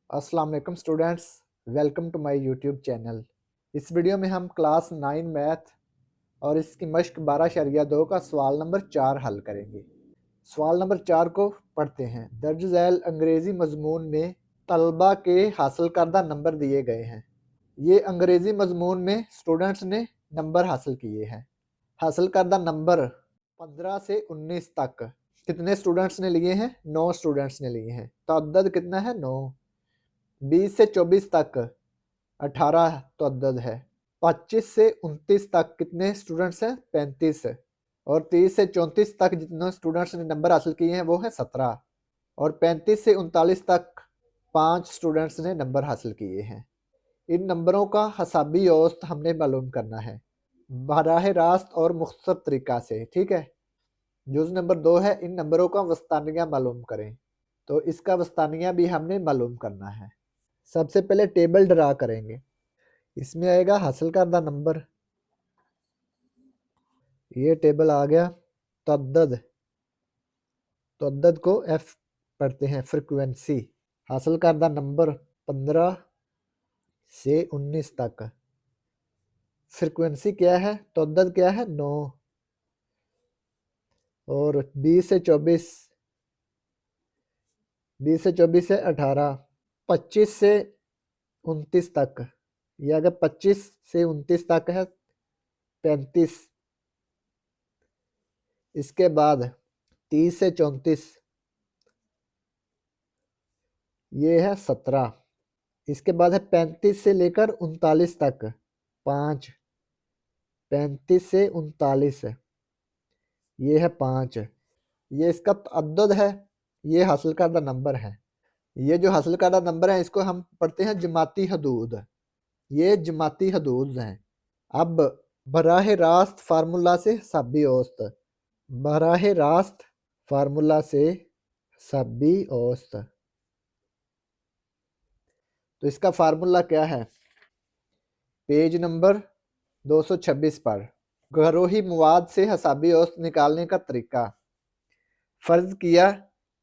अस्सलाम वालेकुम students, welcome to my YouTube channel. इस वीडियो में हम क्लास 9 मैथ और इसकी मश्क 12.2 का सवाल नंबर 4 हल करेंगे। सवाल नंबर 4 को पढ़ते हैं। दर्ज झैल अंग्रेज़ी मजमून में तलबा के हासिल करदा नंबर दिए गए हैं। ये अंग्रेज़ी मजमून में स्टूडेंट्स ने नंबर हासिल किए हैं। हासिल करदा नंबर 15 से 19 तक कितने स्टूडेंट्स ने लिए हैं? 9 स्टूडेंट्स ने लिए हैं। तअद्दद कितना है? 9। 20 से 24 तक 18 तअद्दद है। 25 से 29 तक कितने स्टूडेंट्स हैं? 35। और 30 से 34 तक जितने स्टूडेंट्स ने नंबर हासिल किए हैं वो है 17। और 35 से 39 तक 5 स्टूडेंट्स ने नंबर हासिल किए हैं। इन नंबरों का हिसाबी औसत हमने मालूम करना है बराह रास्त और मुख्तसर तरीका से। ठीक है। जुज़ नंबर 2 है, इन नंबरों का वस्तानिया मालूम करें। तो इसका वस्तानिया भी हमने मालूम करना है। सबसे पहले टेबल ड्रा करेंगे। इसमें आएगा हासिल करदा नंबर, ये टेबल आ गया। तअद्दद, तअद्दद को एफ पढ़ते हैं। फ्रीक्वेंसी, हासिल करदा नंबर 15 से 19 तक। फ्रीक्वेंसी क्या है? तअद्दद क्या है? 9। और 20 से 24, 20 से 24 से 18, 25 से 29 तक। ये अगर 25 से 29 तक है 35। इसके बाद 30 से 34, ये है 17। इसके बाद है 35 से लेकर 39 तक 5। 35 से 39, ये है 5। ये इसका तअद्दुद है, ये हासिल करदा नंबर है। ये जो हासिल करदा नंबर है इसको हम पढ़ते हैं जमाती हदूद। ये जमाती हदूद हैं। अब बराह रास्त फार्मूला से हिसाबी औसत, बराह रास्त फार्मूला से हिसाबी औसत। तो इसका फार्मूला क्या है? पेज नंबर 226 पर घरोही मवाद से हिसाबी औसत निकालने का तरीका। फ़र्ज़ किया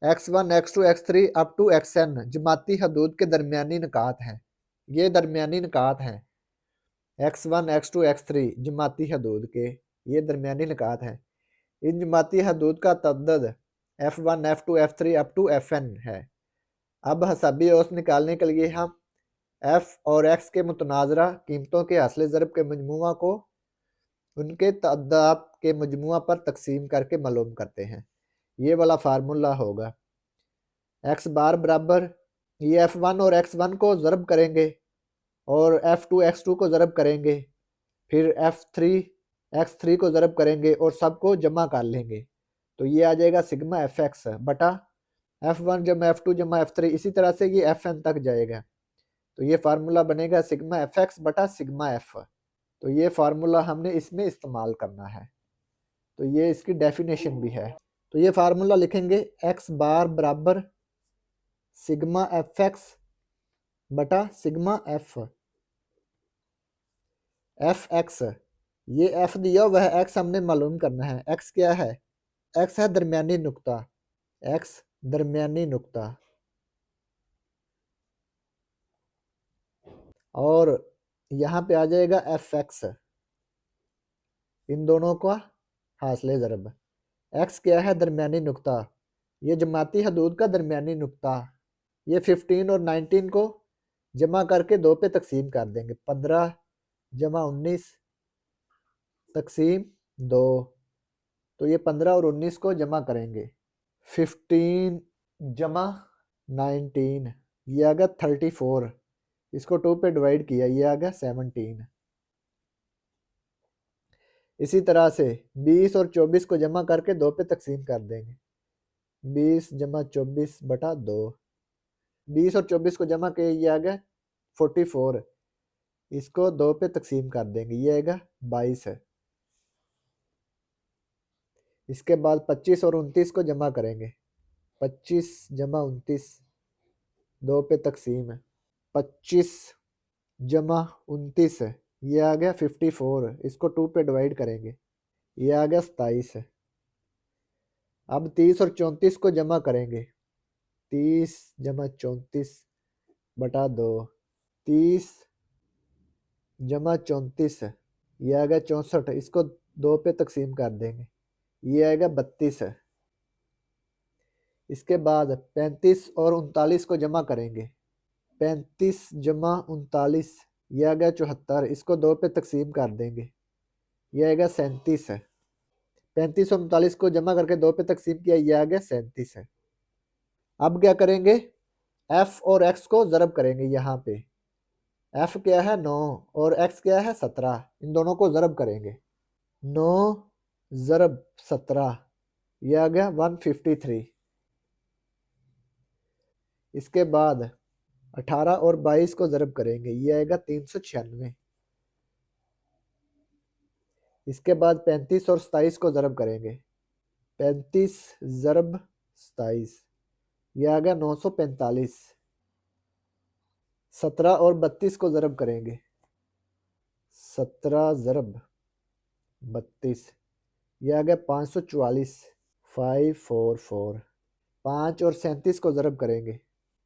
x1, x2, x3 up to xn जमाती हदूद के दरमियानी निकात हैं। ये दरमियानी निकात हैं। x1, x2, x3 जमाती हदूद के ये दरमियानी निकात हैं। इन जमाती हदूद का तअद्दुद f1, f2, f3 up to fn है। अब हिसाबी औसत निकालने के लिए हम f और x के मुतनाज़रा कीमतों के हासिल ज़रब के मजमुआ को उनके तअद्दाद के मजमुआ पर तकसीम करके मालूम करते हैं। ये वाला फार्मूला होगा x बार बराबर, ये f1 और x1 को ज़रब करेंगे और f2 x2 को ज़रब करेंगे, फिर f3 x3 को ज़रब करेंगे और सबको जमा कर लेंगे। तो ये आ जाएगा सिग्मा fx बटा f1 जमा f2 जमा f3, इसी तरह से ये fn तक जाएगा। तो ये फार्मूला बनेगा सिग्मा fx बटा सिग्मा f। तो ये फार्मूला हमने इसमें इस्तेमाल करना है। तो ये इसकी डेफिनेशन भी है। तो ये फार्मूला लिखेंगे x बार बराबर सिग्मा fx बटा सिग्मा f। fx, ये f दिया हुआ है, x हमने मालूम करना है। x क्या है? x है दरमियानी नुक्ता, x दरमियानी नुक्ता। और यहाँ पे आ जाएगा fx, इन दोनों का हासिल ज़रब। x क्या है? दरमियानी नुक्ता, ये जमाती हदूद का दरमियानी नुक्ता। ये 15 और 19 को जमा करके 2 पे तकसीम कर देंगे। 15 जमा 19 तकसीम 2। तो ये 15 और 19 को जमा करेंगे। 15 जमा 19, ये आ गया 34। इसको 2 पे डिवाइड किया, ये आ गया 17। इसी तरह से 20 और 24 को जमा करके 2 पे तकसीम कर देंगे। 20 जमा 24 बटा 2। 20 और 24 को जमा किया, ये आ गया 44। इसको 2 पे तकसीम कर देंगे, ये आएगा 22 है। इसके बाद 25 और 29 को जमा करेंगे। 25 जमा 29, 2 पे तकसीम है। 25 जमा 29, ये आ गया 54। इसको 2 पे डिवाइड करेंगे, ये आ गया 27 है। अब 30 और 34 को जमा करेंगे। 30 जमा 34, बटा 2, 30 जमा 34, ये आएगा 64, इसको 2 पे तकसीम कर देंगे, ये आएगा 32। इसके बाद 35 और 39 को जमा करेंगे, 35 जमा 39, ये आ गया 74, इसको 2 पे तकसीम कर देंगे, ये आएगा 37 है। 35 और 39 को जमा करके 2 पे तकसीम किया, ये आ गया 37 है। अब क्या करेंगे, f और x को ज़रब करेंगे। यहाँ पे f क्या है 9 और x क्या है 17, इन दोनों को ज़रब करेंगे। 9 ज़रब 17, ये आ गया 153। इसके बाद 18 और 22 को ज़रब करेंगे, ये आएगा 396। इसके बाद 35 और 27 को ज़रब करेंगे, 35 ज़रब 27, ये आ गया 945। 17 और 32 को ज़रब करेंगे, 17 ज़रब 32, ये आ गया 544, 544। 5 और 37 को ज़रब करेंगे,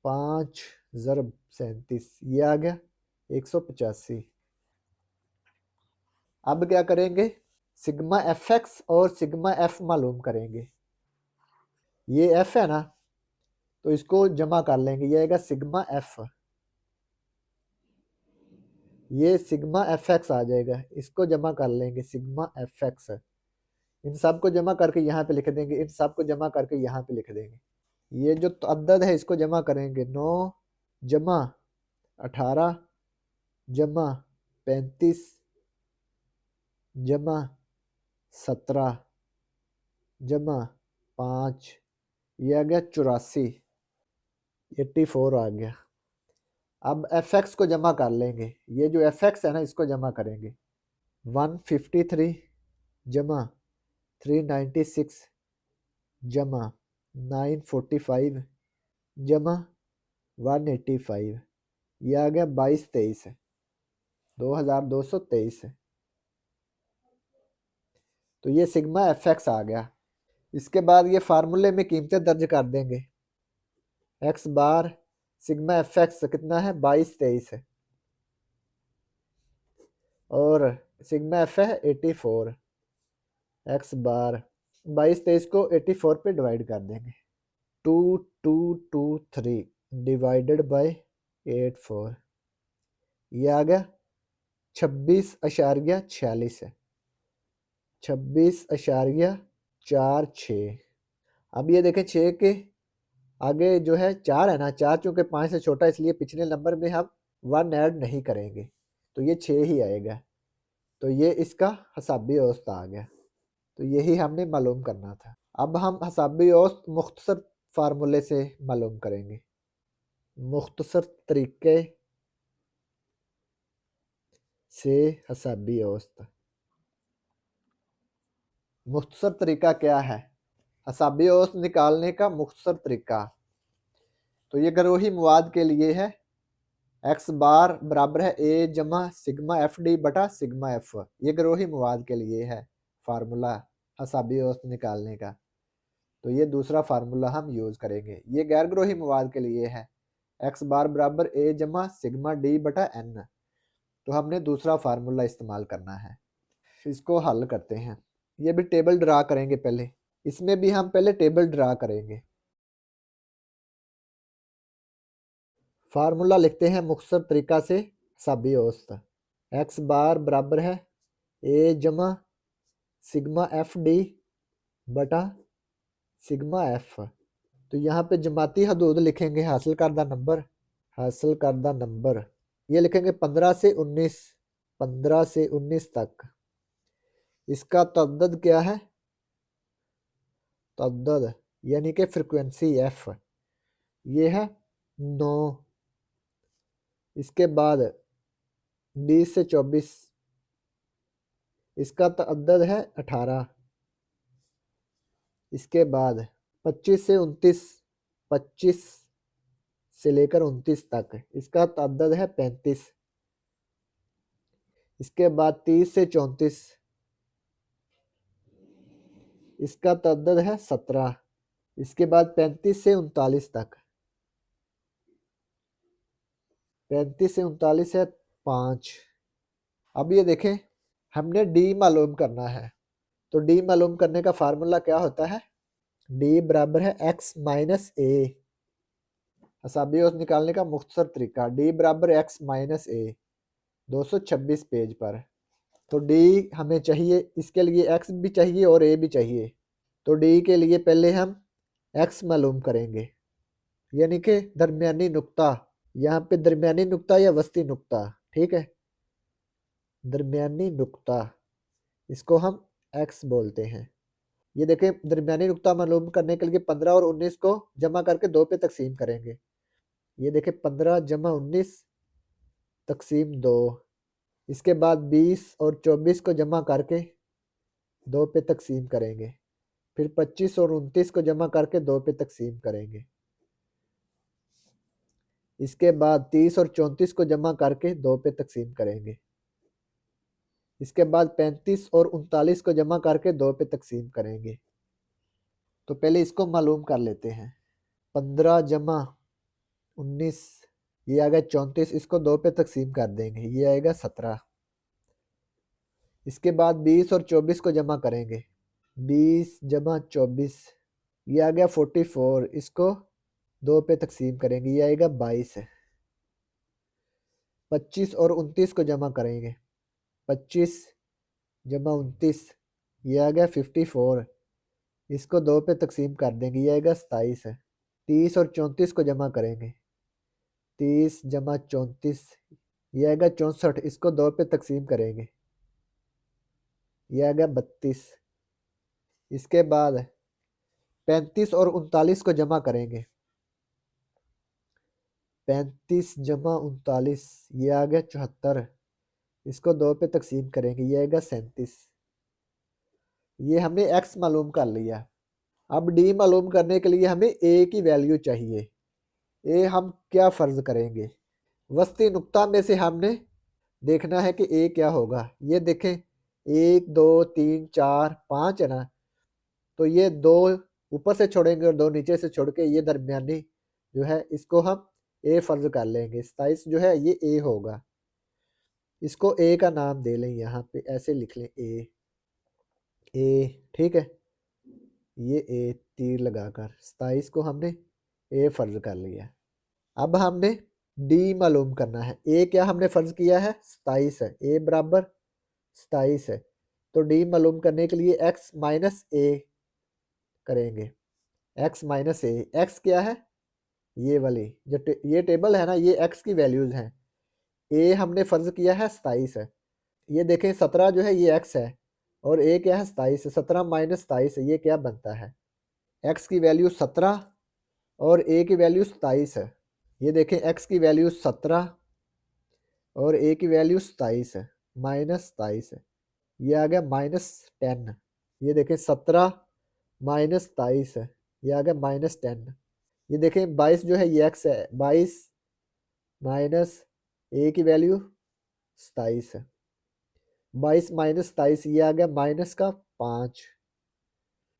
5 ज़रब 37, ये आ गया 185। अब क्या करेंगे, सिग्मा एफ एक्स और सिग्मा एफ मालूम करेंगे। ये एफ है ना, तो इसको जमा कर लेंगे, ये आएगा सिग्मा एफ, ये सिग्मा एफ एक्स आ जाएगा, इसको जमा कर लेंगे सिग्मा एफ एक्स। इन सब को जमा करके यहाँ पे लिख देंगे, इन सब को जमा करके यहाँ पे लिख देंगे। ये जो अदद है इसको जमा करेंगे, 9 जमा 18 जमा 35 जमा 17 जमा 5, ये आ गया 84, 84 आ गया। अब एफ एक्स को जमा कर लेंगे, ये जो एफ एक्स है ना इसको जमा करेंगे, 153 जमा 396 जमा 945 जमा 185, ये आ गया 2223, 2223। तो ये सिग्मा एफ एक्स आ गया। इसके बाद ये फार्मूले में कीमतें दर्ज कर देंगे। एक्स बार सिग्मा एफ एक्स कितना है 2223 है, और सिग्मा एफ है 84। एक्स बार 2223 को 84 पे डिवाइड कर देंगे, 2223 डिवाइडेड बाई 84, ये आ गया 26.46 है, 26.46। अब ये देखें 6 के आगे जो है 4 है ना, 4 चूँकि 5 से छोटा इसलिए पिछले नंबर में हम 1 ऐड नहीं करेंगे, तो ये 6 ही आएगा। तो ये इसका हसाबी औसत आ गया। तो यही हमने मालूम करना था। अब हम हसाबी औसत मुख्तसर फार्मूले से मालूम करेंगे, मुख्तसर तरीके से हसाबी औसत। मुख्तसर तरीका क्या है, हसाबी औसत निकालने का मुख्तसर तरीका। तो ये गरोही मवाद के लिए है, एक्स बार बराबर है ए जमा सिग्मा एफ डी बटा सिग्मा एफ, ये गरोही मवाद के लिए है फार्मूला हसाबी औसत निकालने का। तो ये दूसरा फार्मूला हम यूज़ करेंगे। ये गैर गरोही मवाद के लिए है, एक्स बार बराबर ए जमा सिग्मा डी बटा एन। तो हमने दूसरा फार्मूला इस्तेमाल करना है। इसको हल करते हैं। ये भी टेबल ड्रा करेंगे पहले, इसमें भी हम पहले टेबल ड्रा करेंगे। फार्मूला लिखते हैं मुख्तसर तरीका से हसाबी औसत। एक्स बार बराबर है ए जमा सिग्मा एफ डी बटा सिग्मा एफ। तो यहाँ पे जमाती हदूद लिखेंगे, हासिल करदा नंबर, हासिल करदा नंबर ये लिखेंगे 15 से 19, 15 से 19 तक। इसका तअद्दद क्या है, तअद्दद यानी कि फ्रिक्वेंसी एफ, ये है 9। इसके बाद 20 से 24, इसका तअद्दद है 18। इसके बाद 25 से 29, 25 से लेकर 29 तक, इसका तअद्दद है 35। इसके बाद 30 से 34, इसका तअद्दद है 17। इसके बाद 35 से 39 तक, 35 से 39 है 5। अब ये देखें हमने डी मालूम करना है, तो डी मालूम करने का फार्मूला क्या होता है, डी बराबर है एक्स माइनस ए। हसाबी औसत निकालने का मुख्तसर तरीका, डी बराबर एक्स माइनस ए 226 पेज पर। तो डी हमें चाहिए, इसके लिए एक्स भी चाहिए और ए भी चाहिए। तो डी के लिए पहले हम एक्स मालूम करेंगे, यानी कि दरमियानी नुक्ता, यहाँ पे दरमियानी नुक्ता या वस्ती नुक्ता, ठीक है, दरमियानी नुक्ता, इसको हम एक्स बोलते हैं। ये देखें दरमियानी नुक्ता मालूम करने के लिए 15 और 19 को जमा करके 2 पे तकसीम करेंगे। ये देखें 15 जमा 19 तकसीम 2। इसके बाद 20 और 24 को जमा करके 2 पे तकसीम करेंगे। फिर 25 और 29 को जमा करके 2 पे तकसीम करेंगे। इसके बाद 30 और 34 को जमा करके 2 पे तकसीम करेंगे। इसके बाद 35 और 39 को जमा करके 2 पे तकसीम करेंगे। तो पहले इसको मालूम कर लेते हैं। 15 जमा 19, ये आ गया 34, इसको 2 पे तकसीम कर देंगे, ये आएगा 17। इसके बाद 20 और 24 को जमा करेंगे, 20 जमा 24, ये आ गया 44, इसको 2 पे तकसीम करेंगे, ये आएगा 22। 25 और 29 को जमा करेंगे, 25 जमा 29, ये आ गया 54, इसको 2 पे तकसीम कर देंगे, ये आएगा 27। 30 और 34 को जमा करेंगे, 30 जमा 34, ये आएगा 64, इसको 2 पे तकसीम करेंगे, ये आ गया 32। इसके बाद 35 और 39 को जमा करेंगे, 35 जमा 39, ये आ गया 74, इसको 2 पे तकसीम करेंगे, ये आएगा 37। ये हमने x मालूम कर लिया। अब d मालूम करने के लिए हमें a की वैल्यू चाहिए। a हम क्या फ़र्ज़ करेंगे, वस्ती नुक्ता में से हमने देखना है कि a क्या होगा। ये देखें 1 2 3 4 5 है ना, तो ये 2 ऊपर से छोड़ेंगे और 2 नीचे से छोड़ के ये दरमियानी जो है इसको हम a फ़र्ज़ कर लेंगे। 27 जो है ये a होगा, इसको a का नाम दे लें, यहाँ पे ऐसे लिख लें a, ठीक है, ये a तीर लगाकर 27 को हमने a फ़र्ज़ कर लिया। अब हमने d मालूम करना है। a क्या हमने फ़र्ज़ किया है, 27 है, a बराबर 27 है। तो d मालूम करने के लिए x माइनस a करेंगे, x माइनस a। x क्या है, ये वाली जो ये टेबल है ना, ये x की वैल्यूज़ हैं। a हमने फ़र्ज़ किया है 27 है। ये देखें 17 जो है ये x है और a क्या है 27 है। 17 माइनस 27 है, ये क्या बनता है, x की वैल्यू 17 और a की वैल्यू 27 है। ये देखें x की वैल्यू 17 और a की वैल्यू 27 है, माइनस 27 है, ये आ गया -10। ये देखें 17 माइनस 27 है, ये आ गया -10। ये देखें 22 जो है ये x है, 22 माइनस a की वैल्यू 27 है, 22 माइनस 27, ये आ गया माइनस का 5।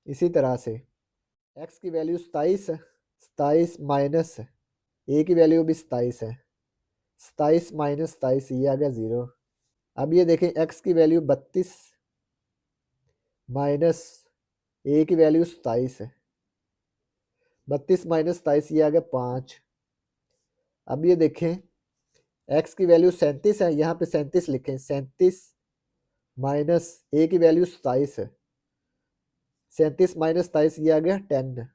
इसी तरह से x की वैल्यू 27 है, 27 माइनस a की वैल्यू भी 27 है, 27 माइनस 27, ये आ गया 0। अब ये देखें x की वैल्यू 32 माइनस a की वैल्यू 27 है, 32 माइनस 27, ये आ गया 5। अब ये देखें x की वैल्यू 37 है, यहाँ पे 37 लिखें, 37 माइनस a की वैल्यू 27 है, 37 माइनस 27, ये आ गया 10।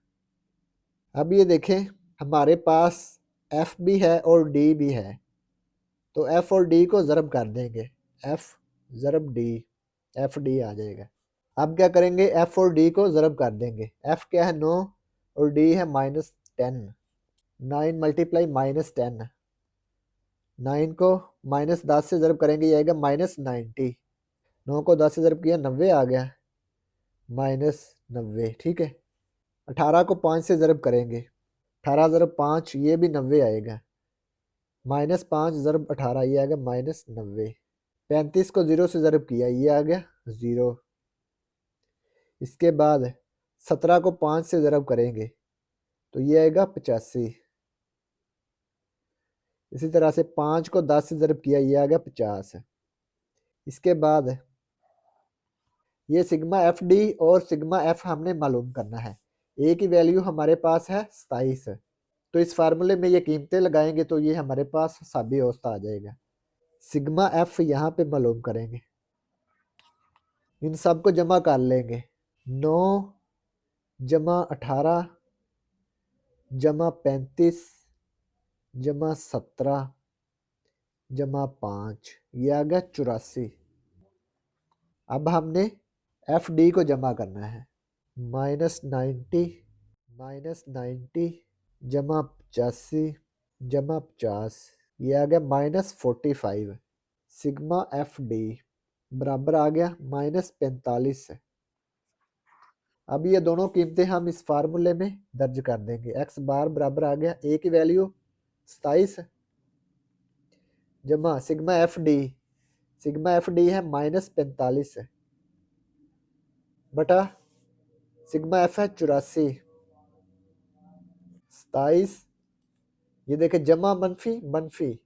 अब ये देखें हमारे पास f भी है और d भी है, तो f और d को ज़रब कर देंगे, f ज़रब d, f d आ जाएगा। अब क्या करेंगे, f और d को ज़रब कर देंगे। f क्या है 9 और d है -10, 9 मल्टीप्लाई -10, 9 को -10 से ज़रब करेंगे, ये आएगा -90। 9 को 10 से ज़रब किया 90 आ गया, -90, ठीक है। 18 को 5 से ज़रब करेंगे, 18 ज़रब 5, ये भी 90 आएगा, -5 ज़रब 18, ये आ गया -90। 35 को 0 से ज़रब किया, ये आ गया 0। इसके बाद 17 को 5 से ज़रब करेंगे तो ये आएगा 85। इसी तरह से 5 को 10 से ज़रब किया, ये आ गया 50। इसके बाद ये सिग्मा एफ डी और सिग्मा एफ हमने मालूम करना है। ए की वैल्यू हमारे पास है 27, तो इस फार्मूले में ये कीमतें लगाएंगे तो ये हमारे पास हिसाबी औसत आ जाएगा। सिग्मा एफ यहाँ पे मालूम करेंगे, इन सब को जमा कर लेंगे। 9 जमा 18 जमा 35 जमा 17 जमा 5, ये आ गया 84। अब हमने एफ डी को जमा करना है। -90 -90 जमा 85 जमा 50, ये आ गया -45। सिग्मा एफ डी बराबर आ गया -45। अब ये दोनों कीमतें हम इस फार्मूले में दर्ज कर देंगे। एक्स बार बराबर आ गया ए की वैल्यू 27 जमा sigma F D, sigma F D है -45 बटा सिग्मा एफ है 84। 27 ये देखें जमा मनफी मनफी,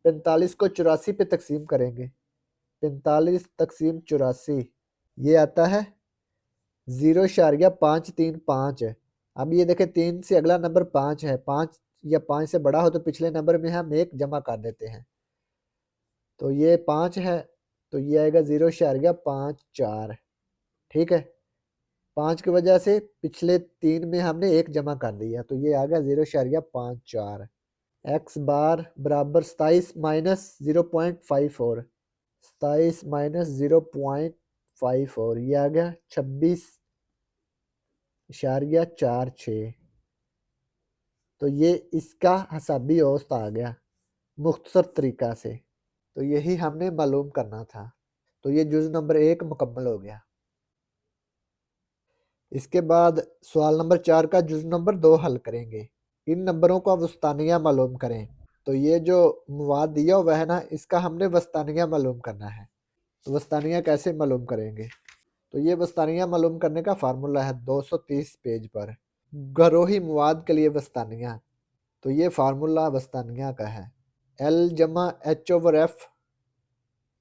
45 को 84 पे तकसीम करेंगे। 45 तकसीम 84, ये आता है 0.535। अब ये देखें 3 से अगला नंबर 5 है, 5 या 5 से बड़ा हो तो पिछले नंबर में हम 1 जमा कर देते हैं। तो ये 5 है, तो ये आएगा 0.54। ठीक है, 5 की वजह से पिछले 3 में हमने 1 जमा कर दिया, तो ये आ गया 0.54। एक्स बार बराबर 27 माइनस 0.54, 27 माइनस 0.54, ये आ गया 26.46। तो ये इसका हिसाबी औसत आ गया मुख्तसर तरीका से। तो यही हमने मालूम करना था। तो ये जुज़ नंबर 1 मुकम्मल हो गया। इसके बाद सवाल नंबर 4 का जुज़ नंबर 2 हल करेंगे। इन नंबरों का वस्तानिया मालूम करें। तो ये जो मवाद दिया हुआ है ना, इसका हमने वस्तानिया मालूम करना है। तो वस्तानिया कैसे मालूम करेंगे? तो ये वस्तानिया मालूम करने का फार्मूला है 230 पेज पर। घरोही मवाद के लिए वस्तानिया, तो ये फार्मूला वस्तानिया का है। L जमा एच ओवर एफ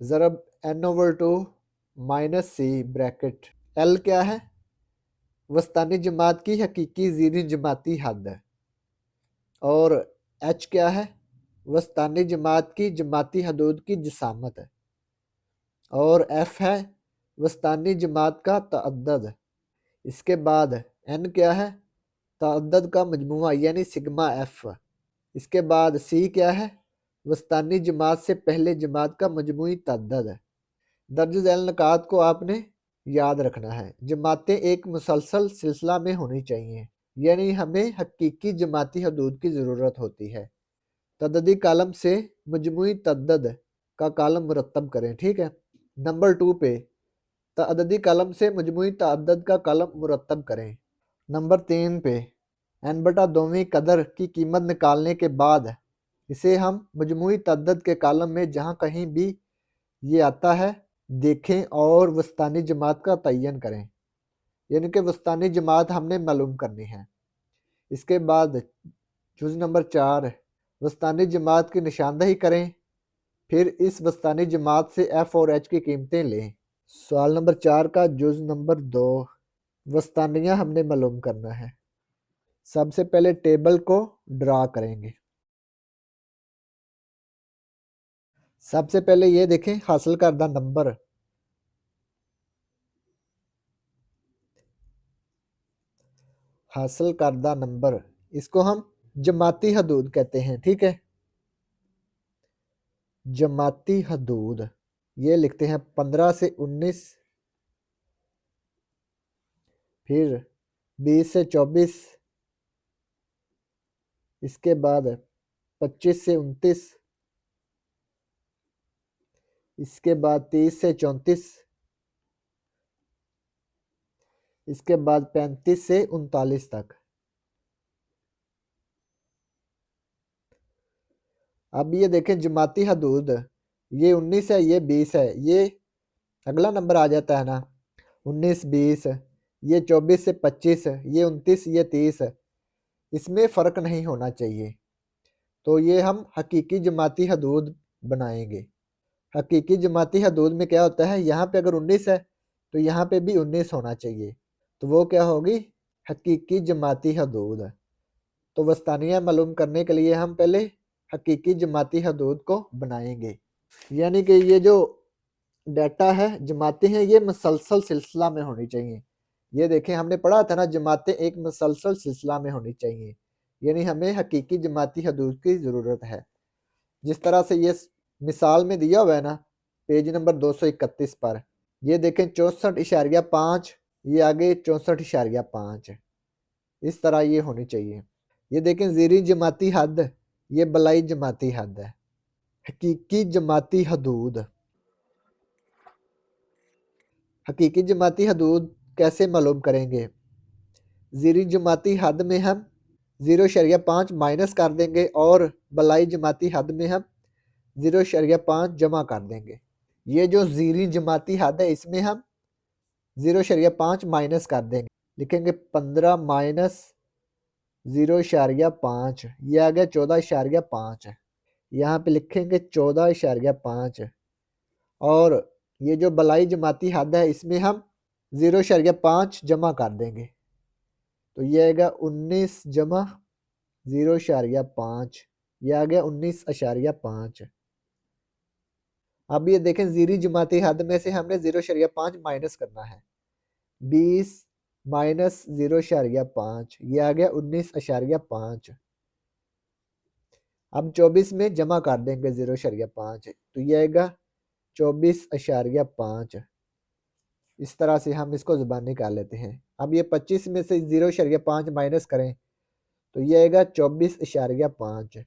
ज़रब n over 2 minus C bracket. L क्या है? वस्तानी जमात की हकीकी ज़ीरी जमाती हद है। और H क्या है? वस्तानी जमात की जमाती हदूद की जिसामत है। और F है वस्तानी जमात का तअद्दद। इसके बाद N क्या है? तअद्दद का मजमुआ यानी सिग्मा F। इसके बाद C क्या है? वस्तानी जमात से पहले जमात का मजमुई तअद्दद है। दर्ज झैल नकात को आपने याद रखना है। जमातें एक मुसलसल सिलसिला में होनी चाहिए, यानी हमें हकीकी जमाती हदूद की ज़रूरत होती है। तअद्ददी कालम से मजमुई तअद्दद का कालम मुरतब करें। ठीक है, नंबर 2 पे तअद्ददी कालम से मजमुई तअद्दद का कालम मुरतब करें। नंबर 3 पे n बटा दोवीं कदर की कीमत निकालने के बाद इसे हम मजमुई तअद्दद के कालम में जहाँ कहीं भी ये आता है देखें और वस्तानी जमात का तयन करें, यानी कि वस्तानी जमात हमने मालूम करनी है। इसके बाद जुज़ नंबर 4 वस्तानी जमात की निशानदही करें, फिर इस वस्तानी जमात से F और H की कीमतें लें। सवाल नंबर 4 का जुज़ नंबर 2 वस्तानिया हमने मालूम करना है। सबसे पहले टेबल को ड्रा करेंगे। सबसे पहले ये देखें हासिल करदा नंबर, हासिल करदा नंबर इसको हम जमाती हदूद कहते हैं। ठीक है, जमाती हदूद ये लिखते हैं 15 से 19, फिर 20 से 24, इसके बाद 25 से 29, इसके बाद 30 से 34, इसके बाद 35 से 39 तक। अब ये देखें जमाती हदूद, ये 19 है, ये 20 है, ये अगला नंबर आ जाता है ना 19 20, ये 24 से 25, ये 29, ये 30, इसमें फ़र्क नहीं होना चाहिए। तो ये हम हकीकी जमाती हदूद बनाएंगे। हकीकी जमाती हदूद में क्या होता है, यहाँ पे अगर 19 है तो यहाँ पे भी 19 होना चाहिए, तो वो क्या होगी, हकीकी जमाती हदूद। तो वस्तानिया मालूम करने के लिए हम पहले हकीकी जमाती हदूद को बनाएंगे। यानी कि ये जो डाटा है जमातें हैं ये मुसलसल सिलसिला में होनी चाहिए। ये देखें हमने पढ़ा था ना, जमातें एक मुसलसल सिलसिला में होनी चाहिए, यानी हमें हकीकी जमाती हदूद की ज़रूरत है। जिस तरह से ये मिसाल में दिया हुआ है ना, पेज नंबर 231 पर, ये देखें 64.5, ये आगे 64.5, इस तरह ये होनी चाहिए। ये देखें ज़ीरी जमाती हद, ये बलाई जमाती हद है। हकीकी जमाती हदूद, हकीकी जमाती हदूद कैसे मालूम करेंगे, ज़ीरी जमाती हद में हम 0.5 माइनस कर देंगे और बलाई जमाती हद में हम 0.5 जमा कर देंगे। ये जो ज़ीरी जमाती हद है इसमें हम 0.5 माइनस कर देंगे, लिखेंगे 15 माइनस 0.5, ये आ गया 14.5, यहाँ पे लिखेंगे 14.5, और ये जो बलाई जमाती हद है इसमें हम 0.5 जमा कर देंगे, तो ये आएगा 19 जमा 0.5, ये आ गया 19.5। अब ये देखें ज़ीरी जमाती हद में से हमने 0.5 माइनस करना है, 20 माइनस 0.5, ये आ गया 19.5। अब 24 में जमा कर देंगे 0.5, तो ये आएगा 24.5। इस तरह से हम इसको ज़ुबान निकाल लेते हैं। अब ये 25 में से 0.5 माइनस करें तो ये आएगा 24.5,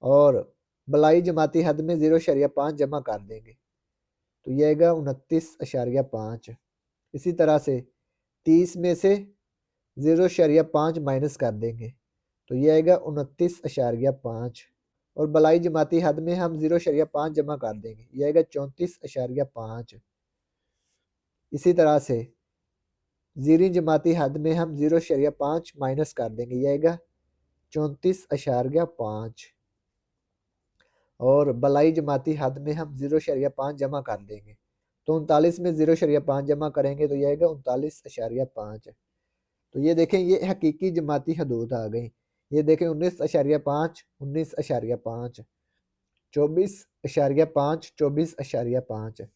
और बलाई जमाती हद में 0.5 जमा कर देंगे तो ये आएगा 29.5। इसी तरह से 30 में से 0.5 माइनस कर देंगे तो ये आएगा 29.5, और बलाई जमाती हद में हम 0.5 जमा कर देंगे, ये आएगा 34.5। इसी तरह से ज़ीरी जमाती हद में हम 0.5 माइनस कर देंगे, ये आएगा 34.5, और बलाई जमाती हद में हम 0.5 जमा कर देंगे, तो 39 में 0.5 जमा करेंगे तो ये आएगा 39.5। तो ये देखें ये हकीकी जमाती हदूद आ गई। ये देखें 19.5, 19.5, 24.5, 24.5,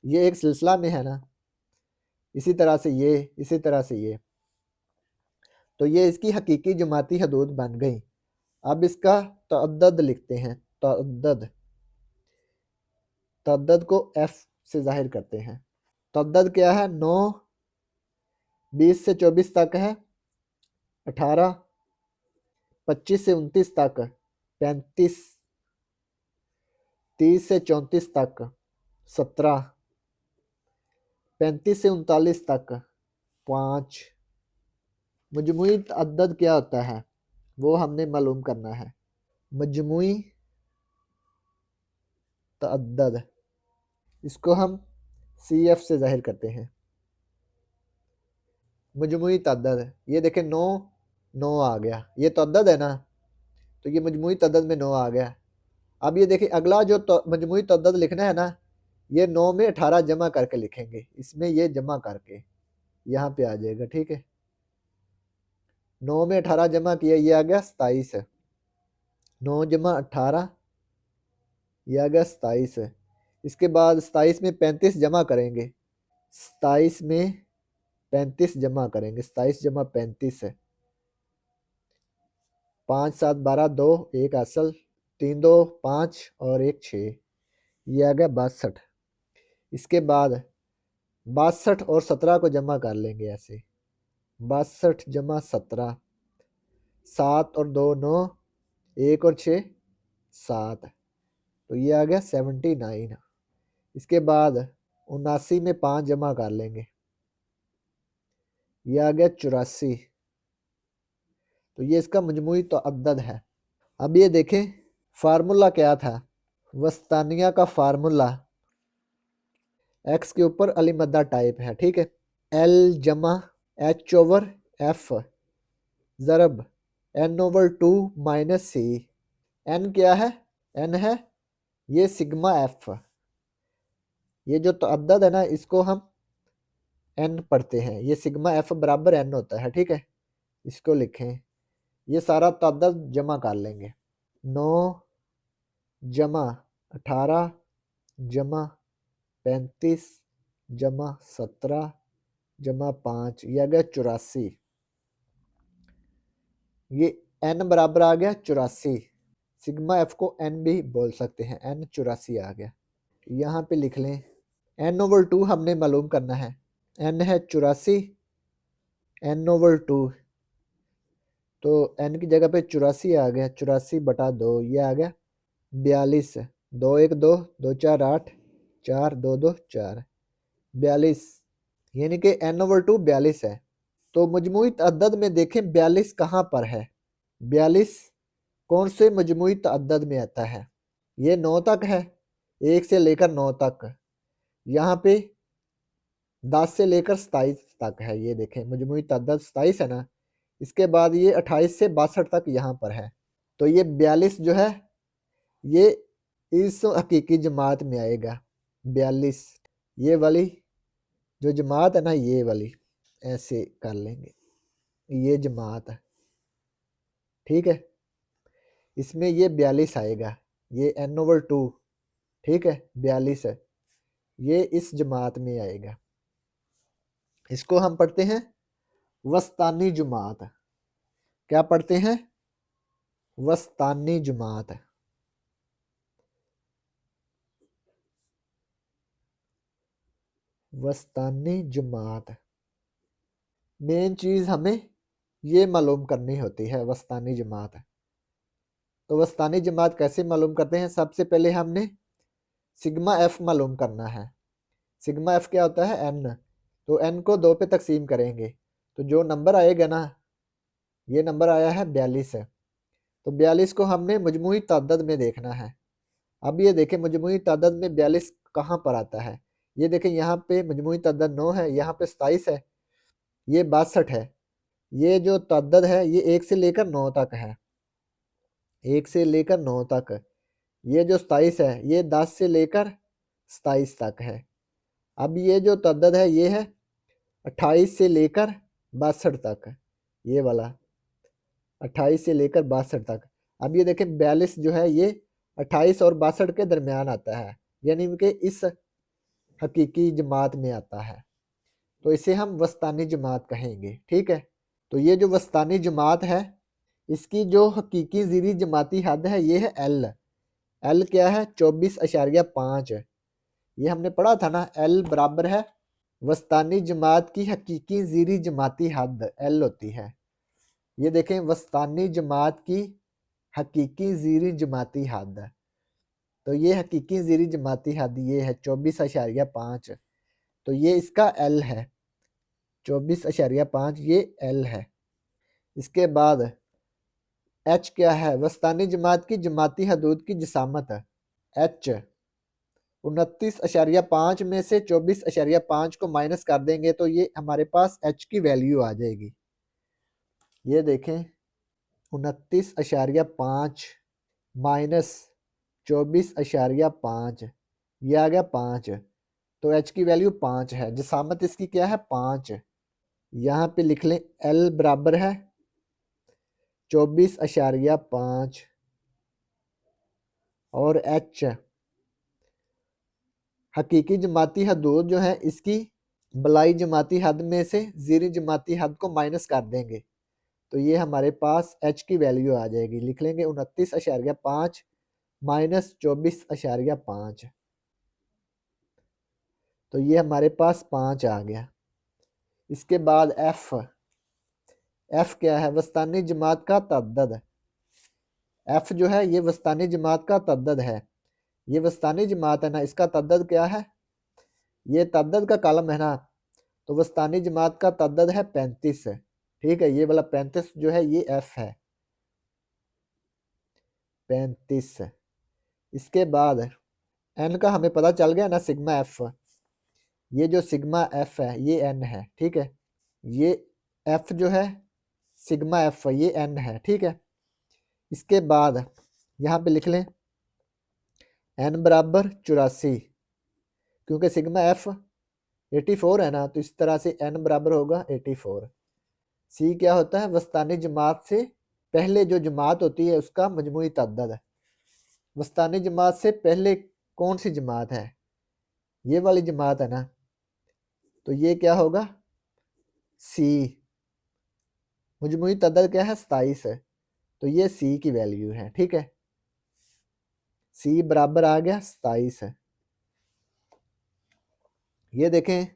ये एक सिलसिला में है ना। इसी तरह से ये, इसी तरह से ये, तो ये इसकी हकीकी जमाती हदूद बन गई। अब इसका तअद्दद लिखते हैं, तअद्दद, तअद्दद को F से जाहिर करते हैं। तअद्दद क्या है, 9, 20 से 24 तक है 18, 25 से 29 तक 35, 30 से 34 तक 17, 35 से 39 तक 5। मजमुई तअद्दद क्या होता है वो हमने मालूम करना है। मजमुई तअद्दद, इसको हम CF से जाहिर करते हैं। मजमुई तअद्दद, ये देखें 9, 9 आ गया, ये तअद्दद है ना, तो ये मजमुई तअद्दद में 9 आ गया। अब ये देखिए अगला जो मजमुई तअद्दद लिखना है ना, ये 9 में 18 जमा करके लिखेंगे, इसमें ये जमा करके यहाँ पे आ जाएगा, ठीक है। 9 में 18 जमा किया, ये आ गया 27, 9 जमा 18, ये आ गया 27। इसके बाद 27 में 35 जमा करेंगे, 27 में 35 जमा करेंगे, 27 जमा 35 है, 5 7 12, 2 1 असल, 3 2 5 और 1 6, ये आ गया 62। इसके बाद 62 और 17 को जमा कर लेंगे ऐसे, 62 जमा 17, 7 और 2 9, 1 और 6 7, तो ये आ गया 79। इसके बाद 79 में 5 जमा कर लेंगे, ये आ गया 84। तो ये इसका मजमुई तअद्दद है। अब ये देखें फार्मूला क्या था, वस्तानिया का फार्मूला x के ऊपर अलीमद्दा टाइप है, ठीक है। L जमा H/F ज़रब N/2 minus C, N क्या है, एन है ये सिग्मा एफ, ये जो तअद्दद है ना इसको हम एन पढ़ते हैं, ये सिग्मा एफ बराबर एन होता है, ठीक है। इसको लिखें, ये सारा तअद्दद जमा कर लेंगे, 9 जमा 18 जमा 35 जमा 17 जमा 5, ये आ गया 84, ये एन बराबर आ गया 84, सिग्मा एफ को एन भी बोल सकते हैं, एन 84 आ गया। यहाँ पे लिख लें n/2 हमने मालूम करना है, n है 84, n/2 तो n की जगह पे 84 आ गया, 84/2 ये आ गया 42, 2 1 2 2 4 8 4 2 2 4 42, यानी कि n/2 42 है। तो मजमूई तअद्दद में देखें 42 कहाँ पर है, 42 कौन से मजमूई तअद्दद में आता है, ये 9 तक है, 1 से लेकर 9 तक, यहाँ पे 10 से लेकर 27 तक है, ये देखें मजमूई तअद्दद 27 है ना, इसके बाद ये 28 से 62 तक यहाँ पर है। तो ये 42 जो है ये इस हकीकी जमात में आएगा, 42 ये वाली जो जमात है ना, ये वाली ऐसे कर लेंगे, ये जमात है, ठीक है, इसमें ये 42 आएगा, ये n/2, ठीक है 42 है, ये इस जमात में आएगा। इसको हम पढ़ते हैं वस्तानी जमात, क्या पढ़ते हैं, वस्तानी जमात। वस्तानी जमात मेन चीज़ हमें ये मालूम करनी होती है, वस्तानी जमात। तो वस्तानी जमात कैसे मालूम करते हैं, सबसे पहले हमने सिग्मा एफ मालूम करना है। सिग्मा एफ क्या होता है, एन, तो एन को 2 पे तकसीम करेंगे, तो जो नंबर आएगा ना, ये नंबर आया है 42 है, तो 42 को हमने मजमूई तादाद में देखना है। अब ये देखें मजमूई तादाद में 42 कहाँ पर आता है, ये देखें यहाँ पे मजमूई तादाद 9 है, यहाँ पे 27 है, ये 62 है, ये जो तादाद है ये 1 से लेकर 9 तक है, 1 से लेकर 9 तक, ये जो 27 है ये 10 से लेकर 27 तक है। अब ये जो तादाद है ये है 28 से लेकर 62 तक, ये वाला 28 से लेकर 62 तक। अब ये देखें 42 जो है ये 28 और 62 के दरमियान आता है, यानी कि इस हकीकी जमात में आता है, तो इसे हम वस्तानी जमात कहेंगे, ठीक है। तो ये जो वस्तानी जमात है इसकी जो हकीकी ज़ीरी जमाती हद है ये है एल, एल क्या है 24.5, ये हमने पढ़ा था ना, एल बराबर है वस्तानी जमात की हकीकी ज़ीरी जमाती हद एल होती है। ये देखें वस्तानी जमात की हकीकी ज़ीरी जमाती हद, तो ये हकीकी ज़ीरी जमाती हद ये है 24.5, तो ये इसका एल है 24.5, ये एल है। इसके बाद एच क्या है, वस्तानी जमात की जमाती हदूद की जिसामत है, एच 29.5 में से 24.5 को माइनस कर देंगे तो ये हमारे पास एच की वैल्यू आ जाएगी। ये देखें 29.5 माइनस 24.5, ये आ गया 5, तो एच की वैल्यू 5 है, जिसामत इसकी क्या है 5। यहाँ पे लिख लें एल बराबर है 24.5 और एच हकीकी जमाती हदूद जो है इसकी बलाई जमाती हद में से ज़ीरी जमाती हद को माइनस कर देंगे तो ये हमारे पास एच की वैल्यू आ जाएगी। लिख लेंगे 29.5 माइनस 24.5, तो ये हमारे पास 5 आ गया। इसके बाद एफ, एफ क्या है, वस्तानी जमात का तअद्दद। एफ जो है ये वस्तानी जमात का तअद्दद है, ये वस्तानी जमात है ना, इसका तअद्दद क्या है, ये तअद्दद का कॉलम है ना, तो वस्तानी जमात का तअद्दद है 35, ठीक है, ये वाला 35 जो है ये एफ है 35। इसके बाद एन का हमें पता चल गया ना, सिग्मा एफ, ये जो सिग्मा एफ है ये एन है, ठीक है, ये एफ जो है सिग्मा एफ ये एन है, ठीक है। इसके बाद यहाँ पे लिख लें n बराबर 84, क्योंकि सिग्मा एफ 84 है ना, तो इस तरह से n बराबर होगा 84। सी क्या होता है, वस्तानी जमात से पहले जो जमात होती है उसका मजमूई तअद्दुद है। वस्तानी जमात से पहले कौन सी जमात है, ये वाली जमात है ना, तो ये क्या होगा सी। मजमूई तअद्दुद क्या है 27 है, तो ये सी की वैल्यू है। ठीक है, सी बराबर आ गया 27 है। ये देखें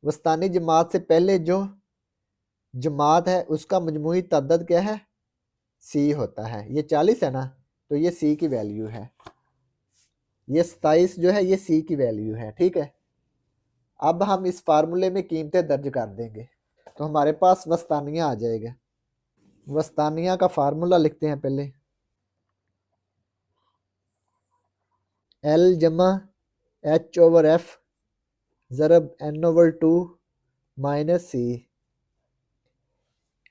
वस्तानी जमात से पहले जो जमात है उसका मजमूई तअद्दुद क्या है, सी होता है। ये 40 है ना, तो ये सी की वैल्यू है। ये 27 जो है ये सी की वैल्यू है। ठीक है, अब हम इस फार्मूले में कीमतें दर्ज कर देंगे, तो हमारे पास वस्तानिया आ जाएगा। वस्तानिया का फार्मूला लिखते हैं पहले, एल जमा एच ओवर एफ ज़रब N over 2 minus C.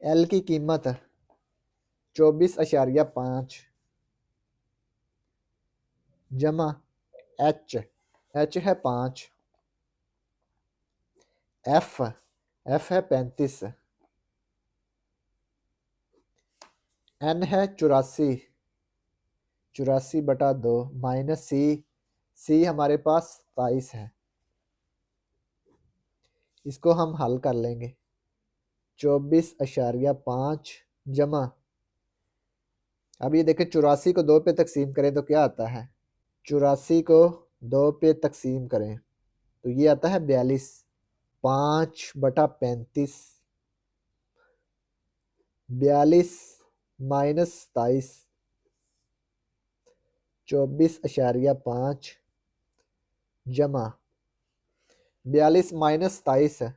L की कीमत 24.5 जमा एच, एच है 5, एफ, एफ है 35, एन है 84, 84/2 माइनस सी, सी हमारे पास 27 है। इसको हम हल कर लेंगे। 24.5 जमा, अब ये देखें 84 को 2 पे तकसीम करें तो क्या आता है, 84 को 2 पे तकसीम करें तो ये आता है 42। 5/35, 42 माइनस 27, 24.5 जमा 42 माइनस 27 है,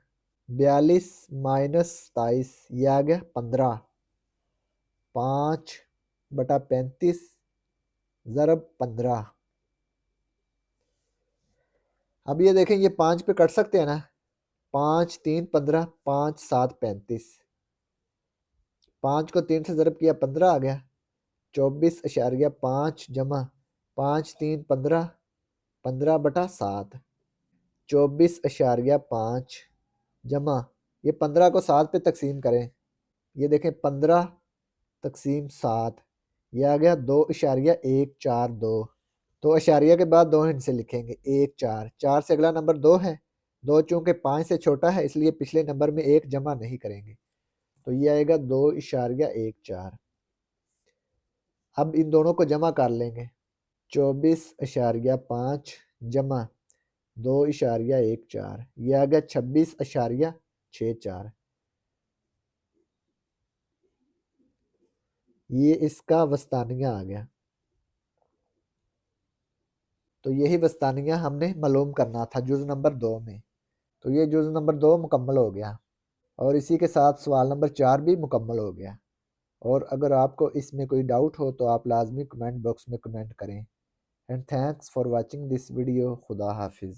42 माइनस 27 ये आ गया 15। 5/35 ज़रब 15। अब ये देखें ये 5 पे कट सकते हैं ना, 5 3 15, 5 7 35, 5 को 3 से ज़रब किया 15 आ गया। 24.5 जमा 5 3 15, 15/7, 24.5 जमा ये 15 को 7 पे तकसीम करें, ये देखें 15 तकसीम 7, ये आ गया 2.142। तो अशारिया के बाद 2 हिंद से लिखेंगे 1 4, 4 से अगला नंबर 2 है, 2 चूँकि 5 से छोटा है इसलिए पिछले नंबर में 1 जमा नहीं करेंगे, तो ये आएगा 2.14। अब इन दोनों को जमा कर लेंगे, 24.5 जमा 2.14, ये आ गया 26.64। ये इसका वस्तानिया आ गया। तो यही वस्तानिया हमने मालूम करना था जुज़ नंबर 2 में। तो ये जुज़ नंबर 2 मुकम्मल हो गया और इसी के साथ सवाल नंबर 4 भी मुकम्मल हो गया। और अगर आपको इसमें कोई डाउट हो तो आप लाजमी कमेंट बॉक्स में कमेंट करें। And thanks for watching this video. खुदा हाफिज़।